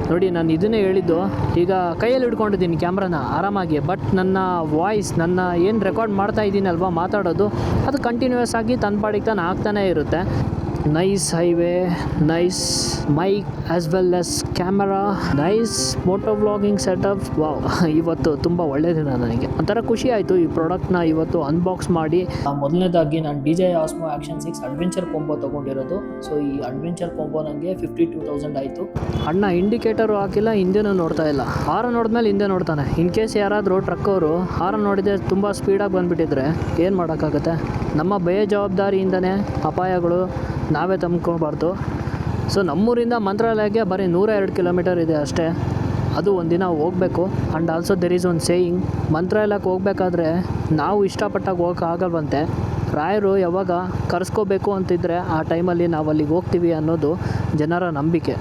ನೋಡಿ ನಾನು ಇದನ್ನೇ ಹೇಳಿದ್ದು, ಈಗ ಕೈಯಲ್ಲಿ ಹಿಡ್ಕೊಂಡಿದ್ದೀನಿ ಕ್ಯಾಮ್ರಾನ ಆರಾಮಾಗಿ, ಬಟ್ ನನ್ನ ವಾಯ್ಸ್, ನನ್ನ ಏನು ರೆಕಾರ್ಡ್ ಮಾಡ್ತಾ ಇದ್ದೀನಲ್ವ ಮಾತಾಡೋದು, ಅದು ಕಂಟಿನ್ಯೂಸ್ ಆಗಿ ತನ್ನ ಪಾಡಿಗೆ ತಾನು ಆಗ್ತಾನೇ ಇರುತ್ತೆ. Nice highway, nice mic as well as camera, nice moto vlogging setup. Wow, ಇವತ್ತು ತುಂಬ ಒಳ್ಳೆ ದಿನ ನನಗೆ. ಒಂಥರ ಖುಷಿ ಆಯಿತು ಈ ಪ್ರಾಡಕ್ಟ್ನ ಇವತ್ತು ಅನ್ಬಾಕ್ಸ್ ಮಾಡಿ. ಮೊದಲನೇದಾಗಿ ನಾನು DJI Osmo Action 6 adventure combo ತೊಗೊಂಡಿರೋದು. ಸೊ ಈ ಅಡ್ವೆಂಚರ್ ಕೊಂಬೋ ನನಗೆ 52,000 ಆಯಿತು. ಅಣ್ಣ ಇಂಡಿಕೇಟರು ಹಾಕಿಲ್ಲ, ಹಿಂದೆನೂ ನೋಡ್ತಾ ಇಲ್ಲ. ಹಾರನ್ ನೋಡಿದ್ಮೇಲೆ ಹಿಂದೆ ನೋಡ್ತಾನೆ. ಇನ್ ಕೇಸ್ ಯಾರಾದರೂ ಟ್ರಕ್ ಅವರು ಹಾರನ್ ನೋಡಿದರೆ ತುಂಬ ಸ್ಪೀಡಾಗಿ ಬಂದುಬಿಟ್ಟಿದ್ರೆ ಏನು ಮಾಡೋಕ್ಕಾಗುತ್ತೆ? ನಮ್ಮ ಬೇಜವಾಬ್ದಾರಿಯಿಂದನೇ ಅಪಾಯಗಳು ನಾವೇ ತಂದ್ಕೊಬಾರ್ದು. ಸೊ ನಮ್ಮೂರಿಂದ ಮಂತ್ರಾಲಯಕ್ಕೆ ಬರೀ 102 ಕಿಲೋಮೀಟರ್ ಇದೆ ಅಷ್ಟೇ. ಅದು ಒಂದಿನ ಹೋಗಬೇಕು. And also there is one saying, ಮಂತ್ರಾಲಯಕ್ಕೆ ಹೋಗ್ಬೇಕಾದ್ರೆ ನಾವು ಇಷ್ಟಪಟ್ಟಾಗ ಹೋಗೋಕ್ಕಾಗಲ್ವಂತೆ. ರಾಯರು ಯಾವಾಗ ಕರೆಸ್ಕೋಬೇಕು ಅಂತಿದ್ರೆ ಆ ಟೈಮಲ್ಲಿ ನಾವು ಅಲ್ಲಿಗೆ ಹೋಗ್ತೀವಿ ಅನ್ನೋದು ಜನರ ನಂಬಿಕೆ.